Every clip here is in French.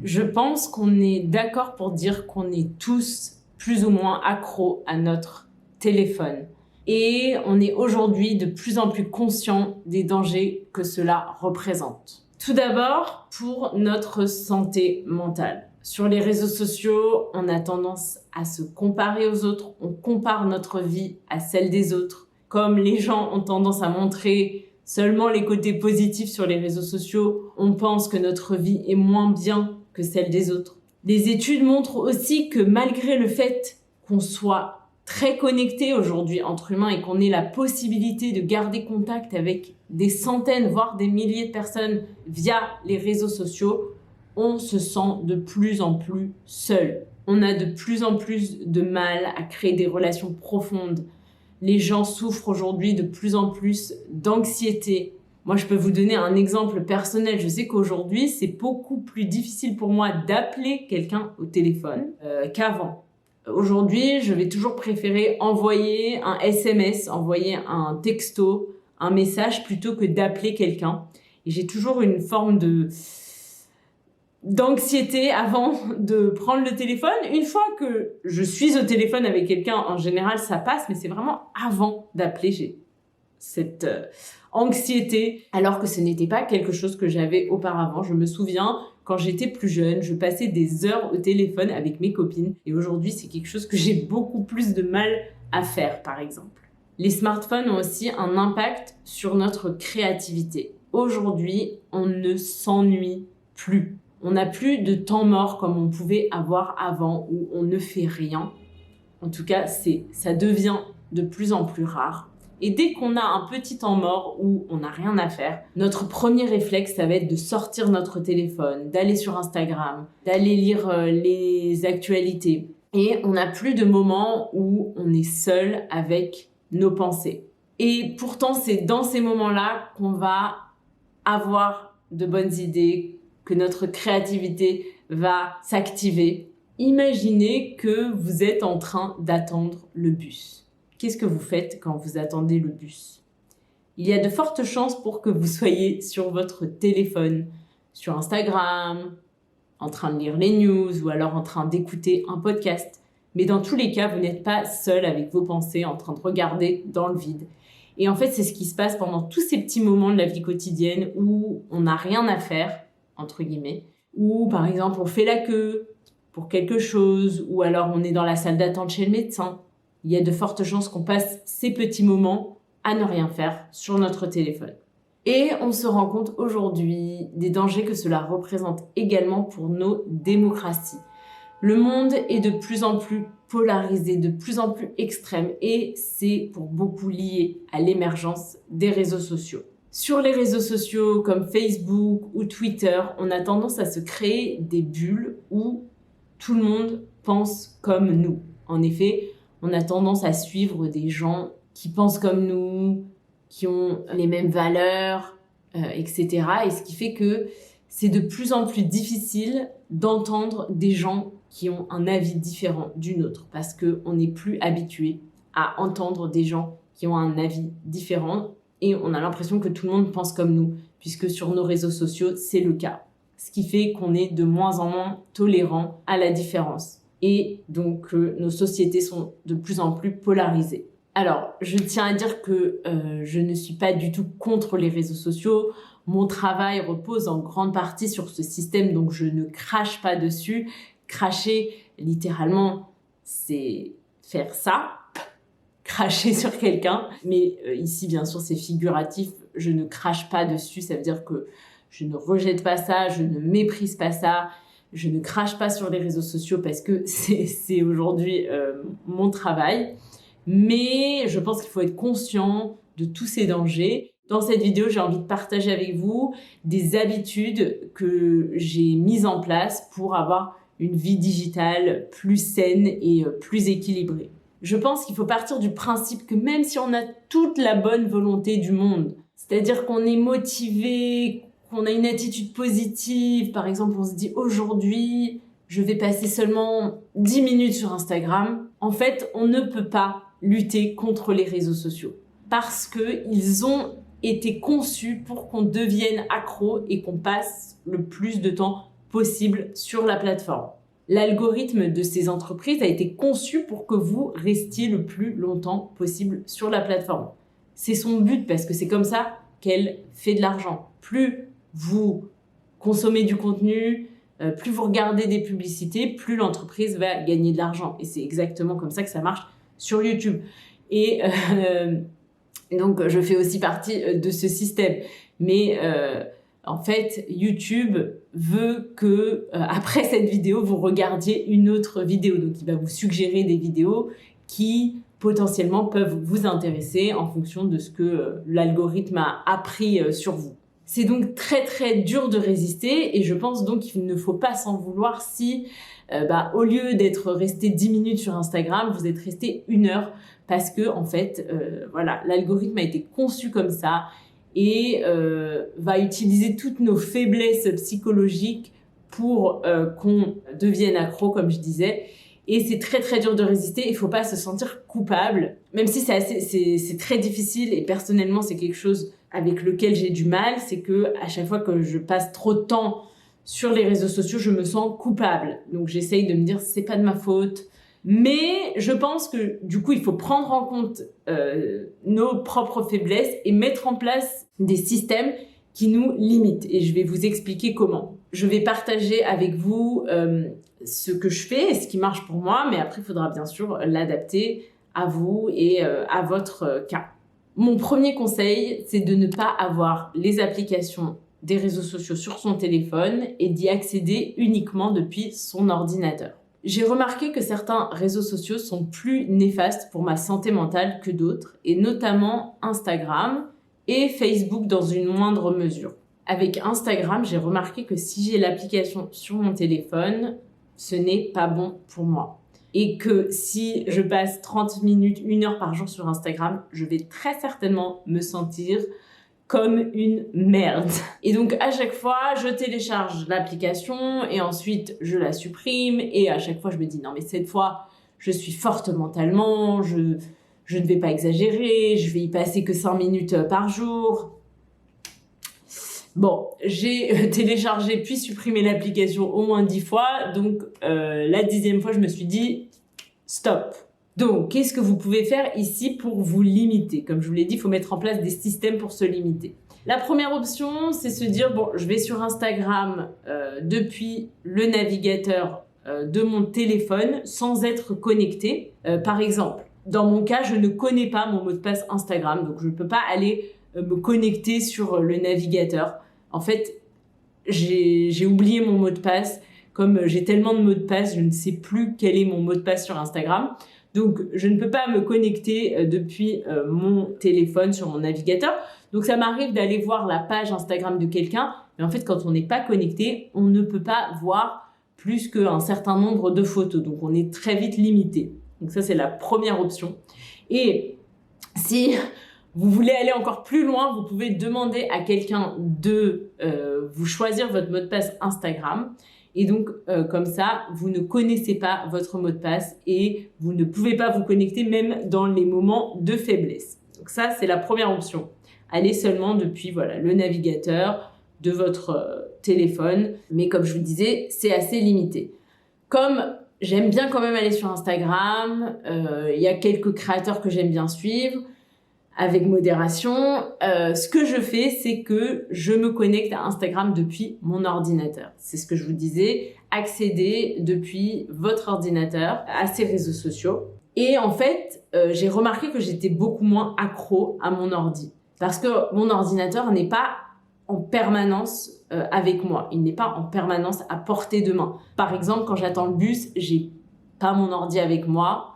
Je pense qu'on est d'accord pour dire qu'on est tous plus ou moins accros à notre téléphone. Et on est aujourd'hui de plus en plus conscient des dangers que cela représente. Tout d'abord, pour notre santé mentale. Sur les réseaux sociaux, on a tendance à se comparer aux autres, on compare notre vie à celle des autres. Comme les gens ont tendance à montrer seulement les côtés positifs sur les réseaux sociaux, on pense que notre vie est moins bien que celle des autres. Les études montrent aussi que malgré le fait qu'on soit très connecté aujourd'hui entre humains et qu'on ait la possibilité de garder contact avec des centaines, voire des milliers de personnes via les réseaux sociaux, on se sent de plus en plus seul. On a de plus en plus de mal à créer des relations profondes. Les gens souffrent aujourd'hui de plus en plus d'anxiété. Moi, je peux vous donner un exemple personnel. Je sais qu'aujourd'hui, c'est beaucoup plus difficile pour moi d'appeler quelqu'un au téléphone qu'avant. Aujourd'hui, je vais toujours préférer envoyer un SMS, envoyer un texto, un message plutôt que d'appeler quelqu'un. Et j'ai toujours une forme d'anxiété avant de prendre le téléphone. Une fois que je suis au téléphone avec quelqu'un, en général, ça passe, mais c'est vraiment avant d'appeler, j'ai cette anxiété, alors que ce n'était pas quelque chose que j'avais auparavant. Je me souviens, quand j'étais plus jeune, je passais des heures au téléphone avec mes copines, et aujourd'hui, c'est quelque chose que j'ai beaucoup plus de mal à faire, par exemple. Les smartphones ont aussi un impact sur notre créativité. Aujourd'hui, on ne s'ennuie plus. On n'a plus de temps mort comme on pouvait avoir avant, où on ne fait rien. En tout cas, ça devient de plus en plus rare. Et dès qu'on a un petit temps mort où on n'a rien à faire, notre premier réflexe, ça va être de sortir notre téléphone, d'aller sur Instagram, d'aller lire les actualités. Et on n'a plus de moments où on est seul avec nos pensées. Et pourtant, c'est dans ces moments-là qu'on va avoir de bonnes idées, que notre créativité va s'activer. Imaginez que vous êtes en train d'attendre le bus. Qu'est-ce que vous faites quand vous attendez le bus? Il y a de fortes chances pour que vous soyez sur votre téléphone, sur Instagram, en train de lire les news ou alors en train d'écouter un podcast. Mais dans tous les cas, vous n'êtes pas seul avec vos pensées en train de regarder dans le vide. Et en fait, c'est ce qui se passe pendant tous ces petits moments de la vie quotidienne où on n'a rien à faire, entre guillemets, ou par exemple on fait la queue pour quelque chose, ou alors on est dans la salle d'attente chez le médecin. Il y a de fortes chances qu'on passe ces petits moments à ne rien faire sur notre téléphone. Et on se rend compte aujourd'hui des dangers que cela représente également pour nos démocraties. Le monde est de plus en plus polarisé, de plus en plus extrême, et c'est pour beaucoup lié à l'émergence des réseaux sociaux. Sur les réseaux sociaux comme Facebook ou Twitter, on a tendance à se créer des bulles où tout le monde pense comme nous. En effet, on a tendance à suivre des gens qui pensent comme nous, qui ont les mêmes valeurs, etc. Et ce qui fait que c'est de plus en plus difficile d'entendre des gens qui ont un avis différent du nôtre, parce qu'on n'est plus habitué à entendre des gens qui ont un avis différent, et on a l'impression que tout le monde pense comme nous, puisque sur nos réseaux sociaux, c'est le cas. Ce qui fait qu'on est de moins en moins tolérant à la différence. Et donc, nos sociétés sont de plus en plus polarisées. Alors, je tiens à dire que je ne suis pas du tout contre les réseaux sociaux. Mon travail repose en grande partie sur ce système, donc je ne crache pas dessus. Cracher, littéralement, c'est faire ça, cracher sur quelqu'un. Mais ici, bien sûr, c'est figuratif. Je ne crache pas dessus, ça veut dire que je ne rejette pas ça, je ne méprise pas ça. Je ne crache pas sur les réseaux sociaux parce que c'est aujourd'hui mon travail. Mais je pense qu'il faut être conscient de tous ces dangers. Dans cette vidéo, j'ai envie de partager avec vous des habitudes que j'ai mises en place pour avoir une vie digitale plus saine et plus équilibrée. Je pense qu'il faut partir du principe que même si on a toute la bonne volonté du monde, c'est-à-dire qu'on est motivé, qu'on a une attitude positive, par exemple on se dit aujourd'hui je vais passer seulement 10 minutes sur Instagram, en fait on ne peut pas lutter contre les réseaux sociaux parce qu'ils ont été conçus pour qu'on devienne accro et qu'on passe le plus de temps possible sur la plateforme. L'algorithme de ces entreprises a été conçu pour que vous restiez le plus longtemps possible sur la plateforme. C'est son but parce que c'est comme ça qu'elle fait de l'argent. Plus vous consommez du contenu, plus vous regardez des publicités, plus l'entreprise va gagner de l'argent. Et c'est exactement comme ça que ça marche sur YouTube. Et donc, je fais aussi partie de ce système. Mais en fait, YouTube veut que, après cette vidéo, vous regardiez une autre vidéo. Donc, il va vous suggérer des vidéos qui, potentiellement, peuvent vous intéresser en fonction de ce que l'algorithme a appris sur vous. C'est donc très, très dur de résister et je pense donc qu'il ne faut pas s'en vouloir si, au lieu d'être resté 10 minutes sur Instagram, vous êtes resté 1 heure parce que, en fait, l'algorithme a été conçu comme ça et va utiliser toutes nos faiblesses psychologiques pour qu'on devienne accro, comme je disais. Et c'est très très dur de résister, il faut pas se sentir coupable. Même si c'est très difficile et personnellement c'est quelque chose avec lequel j'ai du mal, c'est que à chaque fois que je passe trop de temps sur les réseaux sociaux, je me sens coupable. Donc j'essaye de me dire c'est pas de ma faute. Mais je pense que du coup, il faut prendre en compte nos propres faiblesses et mettre en place des systèmes qui nous limitent. Et je vais vous expliquer comment. Je vais partager avec vous ce que je fais et ce qui marche pour moi, mais après, il faudra bien sûr l'adapter à vous et à votre cas. Mon premier conseil, c'est de ne pas avoir les applications des réseaux sociaux sur son téléphone et d'y accéder uniquement depuis son ordinateur. J'ai remarqué que certains réseaux sociaux sont plus néfastes pour ma santé mentale que d'autres, et notamment Instagram et Facebook dans une moindre mesure. Avec Instagram, j'ai remarqué que si j'ai l'application sur mon téléphone, ce n'est pas bon pour moi. Et que si je passe 30 minutes, 1 heure par jour sur Instagram, je vais très certainement me sentir comme une merde. Et donc, à chaque fois, je télécharge l'application et ensuite, je la supprime. Et à chaque fois, je me dis, non, mais cette fois, je suis forte mentalement, je ne vais pas exagérer, je vais y passer que 5 minutes par jour. Bon, j'ai téléchargé puis supprimé l'application au moins 10 fois. Donc, la 10e fois, je me suis dit, stop. Donc, qu'est-ce que vous pouvez faire ici pour vous limiter? Comme je vous l'ai dit, il faut mettre en place des systèmes pour se limiter. La première option, c'est se dire, bon, je vais sur Instagram depuis le navigateur de mon téléphone sans être connecté. Par exemple, dans mon cas, je ne connais pas mon mot de passe Instagram, donc je ne peux pas aller me connecter sur le navigateur. En fait, j'ai oublié mon mot de passe. Comme j'ai tellement de mots de passe, je ne sais plus quel est mon mot de passe sur Instagram. Donc, je ne peux pas me connecter depuis mon téléphone sur mon navigateur. Donc, ça m'arrive d'aller voir la page Instagram de quelqu'un. Mais en fait, quand on n'est pas connecté, on ne peut pas voir plus qu'un certain nombre de photos. Donc, on est très vite limité. Donc, ça, c'est la première option. Et si vous voulez aller encore plus loin, vous pouvez demander à quelqu'un de vous choisir votre mot de passe Instagram. Et donc, comme ça, vous ne connaissez pas votre mot de passe et vous ne pouvez pas vous connecter même dans les moments de faiblesse. Donc ça, c'est la première option. Allez seulement depuis le navigateur de votre téléphone. Mais comme je vous disais, c'est assez limité. Comme j'aime bien quand même aller sur Instagram, il y a quelques créateurs que j'aime bien suivre, avec modération, ce que je fais, c'est que je me connecte à Instagram depuis mon ordinateur. C'est ce que je vous disais, accéder depuis votre ordinateur à ces réseaux sociaux. Et en fait, j'ai remarqué que j'étais beaucoup moins accro à mon ordi. Parce que mon ordinateur n'est pas en permanence avec moi. Il n'est pas en permanence à portée de main. Par exemple, quand j'attends le bus, j'ai pas mon ordi avec moi.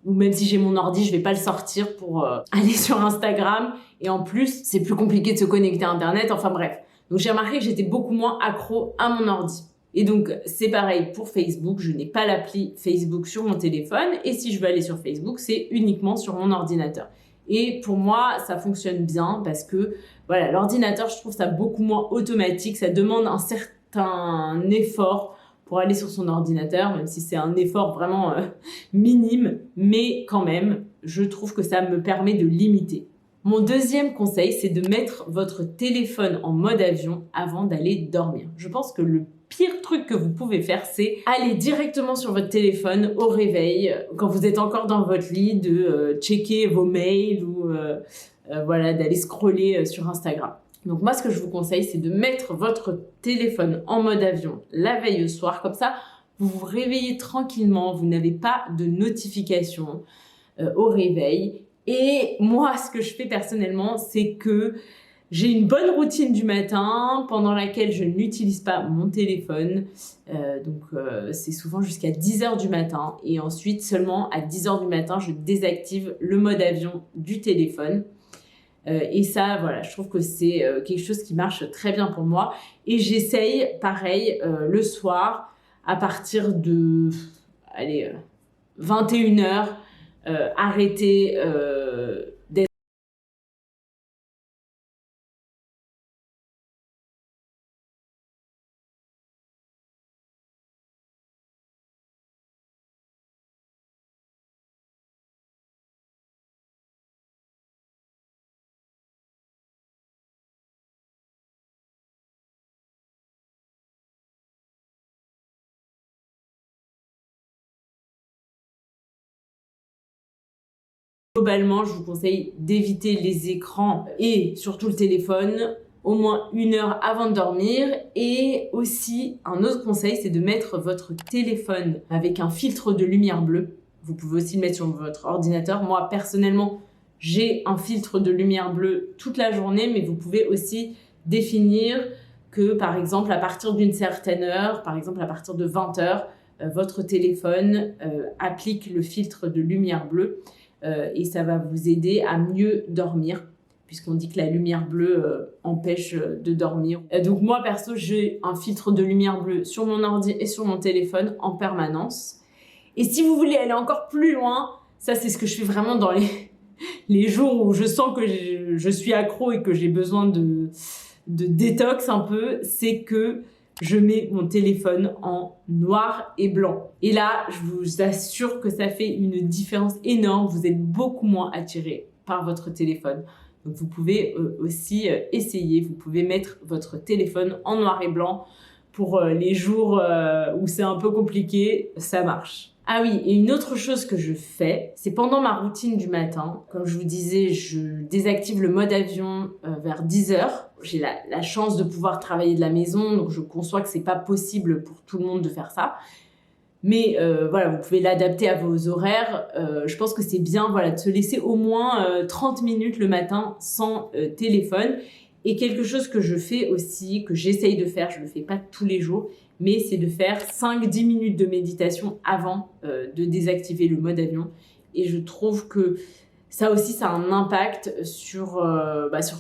Ou même si j'ai mon ordi, je vais pas le sortir pour aller sur Instagram. Et en plus, c'est plus compliqué de se connecter à Internet. Enfin bref. Donc j'ai remarqué que j'étais beaucoup moins accro à mon ordi. Et donc c'est pareil pour Facebook. Je n'ai pas l'appli Facebook sur mon téléphone. Et si je veux aller sur Facebook, c'est uniquement sur mon ordinateur. Et pour moi, ça fonctionne bien parce que l'ordinateur, je trouve ça beaucoup moins automatique. Ça demande un certain effort pour aller sur son ordinateur, même si c'est un effort vraiment minime, mais quand même, je trouve que ça me permet de limiter. Mon deuxième conseil, c'est de mettre votre téléphone en mode avion avant d'aller dormir. Je pense que le pire truc que vous pouvez faire, c'est aller directement sur votre téléphone au réveil, quand vous êtes encore dans votre lit, de checker vos mails ou voilà, d'aller scroller sur Instagram. Donc moi, ce que je vous conseille, c'est de mettre votre téléphone en mode avion la veille au soir. Comme ça, vous vous réveillez tranquillement, vous n'avez pas de notification au réveil. Et moi, ce que je fais personnellement, c'est que j'ai une bonne routine du matin pendant laquelle je n'utilise pas mon téléphone. C'est souvent jusqu'à 10h du matin. Et ensuite, seulement à 10h du matin, je désactive le mode avion du téléphone. Et ça, voilà, je trouve que c'est quelque chose qui marche très bien pour moi. Et j'essaye, pareil, le soir, à partir de 21h, arrêter d'être... Globalement, je vous conseille d'éviter les écrans et surtout le téléphone au moins 1 heure avant de dormir. Et aussi, un autre conseil, c'est de mettre votre téléphone avec un filtre de lumière bleue. Vous pouvez aussi le mettre sur votre ordinateur. Moi, personnellement, j'ai un filtre de lumière bleue toute la journée, mais vous pouvez aussi définir que, par exemple, à partir d'une certaine heure, par exemple à partir de 20h, votre téléphone applique le filtre de lumière bleue. Et ça va vous aider à mieux dormir, puisqu'on dit que la lumière bleue empêche de dormir. Donc moi, perso, j'ai un filtre de lumière bleue sur mon ordi et sur mon téléphone en permanence. Et si vous voulez aller encore plus loin, ça c'est ce que je fais vraiment dans les jours où je sens que je suis accro et que j'ai besoin de détox un peu, c'est que je mets mon téléphone en noir et blanc. Et là, je vous assure que ça fait une différence énorme. Vous êtes beaucoup moins attiré par votre téléphone. Donc vous pouvez aussi essayer. Vous pouvez mettre votre téléphone en noir et blanc pour les jours où c'est un peu compliqué. Ça marche. Ah oui, et une autre chose que je fais, c'est pendant ma routine du matin. Comme je vous disais, je désactive le mode avion vers 10h. J'ai la chance de pouvoir travailler de la maison, donc je conçois que c'est pas possible pour tout le monde de faire ça. Mais voilà, vous pouvez l'adapter à vos horaires. Je pense que c'est bien, voilà, de se laisser au moins 30 minutes le matin sans téléphone. Et quelque chose que je fais aussi, que j'essaye de faire, je le fais pas tous les jours, mais c'est de faire 5-10 minutes de méditation avant de désactiver le mode avion. Et je trouve que ça aussi, ça a un impact sur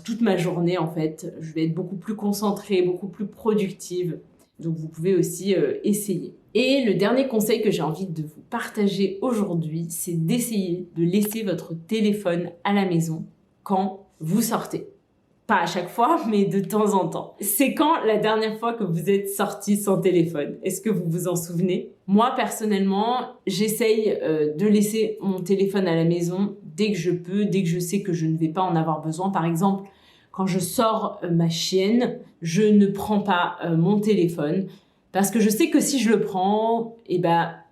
toute ma journée, en fait. Je vais être beaucoup plus concentrée, beaucoup plus productive. Donc, vous pouvez aussi essayer. Et le dernier conseil que j'ai envie de vous partager aujourd'hui, c'est d'essayer de laisser votre téléphone à la maison quand vous sortez. Pas à chaque fois, mais de temps en temps. C'est quand la dernière fois que vous êtes sorti sans téléphone? Est-ce que vous vous en souvenez? Moi, personnellement, j'essaye de laisser mon téléphone à la maison dès que je peux, dès que je sais que je ne vais pas en avoir besoin. Par exemple, quand je sors ma chienne, je ne prends pas mon téléphone parce que je sais que si je le prends,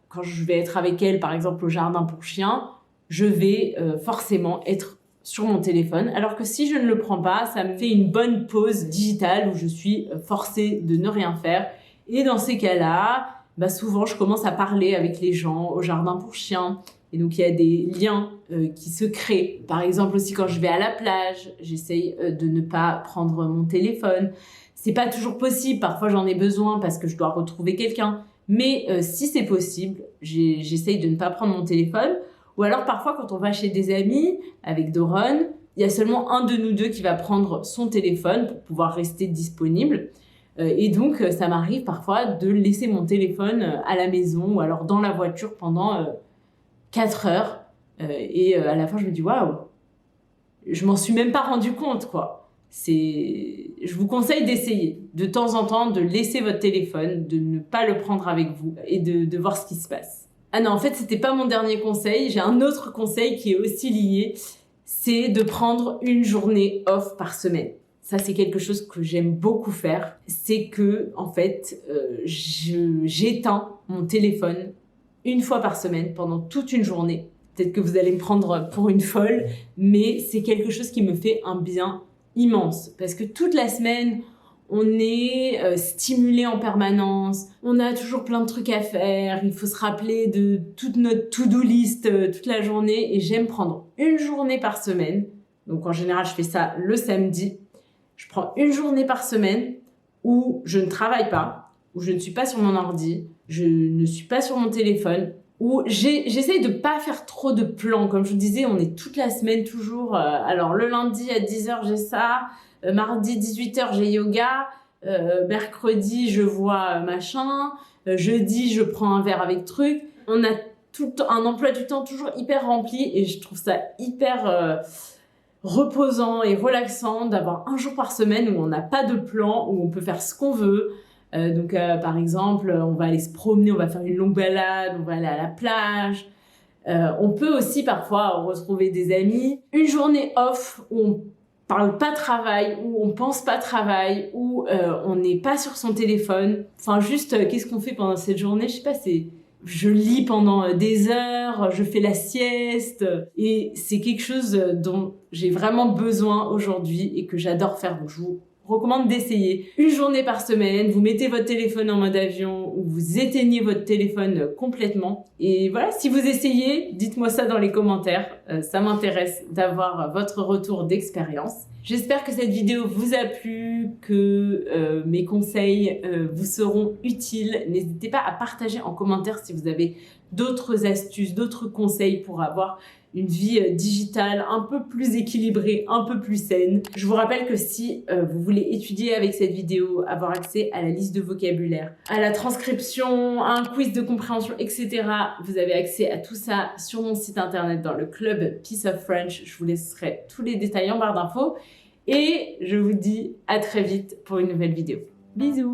quand je vais être avec elle, par exemple au jardin pour chiens, je vais forcément être sur mon téléphone, alors que si je ne le prends pas, ça me fait une bonne pause digitale où je suis forcée de ne rien faire. Et dans ces cas-là, souvent je commence à parler avec les gens au jardin pour chiens. Et donc il y a des liens qui se créent. Par exemple aussi quand je vais à la plage, j'essaye de ne pas prendre mon téléphone. C'est pas toujours possible, parfois j'en ai besoin parce que je dois retrouver quelqu'un. Mais si c'est possible, j'essaye de ne pas prendre mon téléphone. Ou alors parfois quand on va chez des amis avec Doron, il y a seulement un de nous deux qui va prendre son téléphone pour pouvoir rester disponible. Et donc ça m'arrive parfois de laisser mon téléphone à la maison ou alors dans la voiture pendant 4 heures. Et à la fin je me dis waouh, je m'en suis même pas rendu compte quoi. Je vous conseille d'essayer de temps en temps de laisser votre téléphone, de ne pas le prendre avec vous et de voir ce qui se passe. Ah non, en fait, c'était pas mon dernier conseil. J'ai un autre conseil qui est aussi lié. C'est de prendre une journée off par semaine. Ça, c'est quelque chose que j'aime beaucoup faire. C'est que, en fait, j'éteins mon téléphone une fois par semaine pendant toute une journée. Peut-être que vous allez me prendre pour une folle, mais c'est quelque chose qui me fait un bien immense. Parce que toute la semaine, on est stimulé en permanence, on a toujours plein de trucs à faire, il faut se rappeler de toute notre to-do list toute la journée, et j'aime prendre une journée par semaine. Donc en général, je fais ça le samedi. Je prends une journée par semaine où je ne travaille pas, où je ne suis pas sur mon ordi, je ne suis pas sur mon téléphone, où j'essaye de pas faire trop de plans. Comme je vous disais, on est toute la semaine toujours. Alors le lundi à 10h, j'ai ça. Mardi 18h, j'ai yoga. Mercredi, je vois machin. Jeudi, je prends un verre avec truc. On a tout le temps un emploi du temps toujours hyper rempli et je trouve ça hyper reposant et relaxant d'avoir un jour par semaine où on n'a pas de plan, où on peut faire ce qu'on veut. Donc par exemple, on va aller se promener, on va faire une longue balade, on va aller à la plage. On peut aussi parfois retrouver des amis. Une journée off où on parle pas travail, où on pense pas travail, où on n'est pas sur son téléphone. Enfin juste, qu'est-ce qu'on fait pendant cette journée? Je sais pas, je lis pendant des heures, je fais la sieste, et c'est quelque chose dont j'ai vraiment besoin aujourd'hui et que j'adore faire. Donc je vous recommande d'essayer une journée par semaine. Vous mettez votre téléphone en mode avion ou vous éteignez votre téléphone complètement. Et voilà, si vous essayez, dites-moi ça dans les commentaires. Ça m'intéresse d'avoir votre retour d'expérience. J'espère que cette vidéo vous a plu, que mes conseils vous seront utiles. N'hésitez pas à partager en commentaire si vous avez d'autres astuces, d'autres conseils pour avoir une vie digitale un peu plus équilibrée, un peu plus saine. Je vous rappelle que si vous voulez étudier avec cette vidéo, avoir accès à la liste de vocabulaire, à la transcription, à un quiz de compréhension, etc., vous avez accès à tout ça sur mon site internet dans le club Piece of French. Je vous laisserai tous les détails en barre d'infos. Et je vous dis à très vite pour une nouvelle vidéo. Bisous!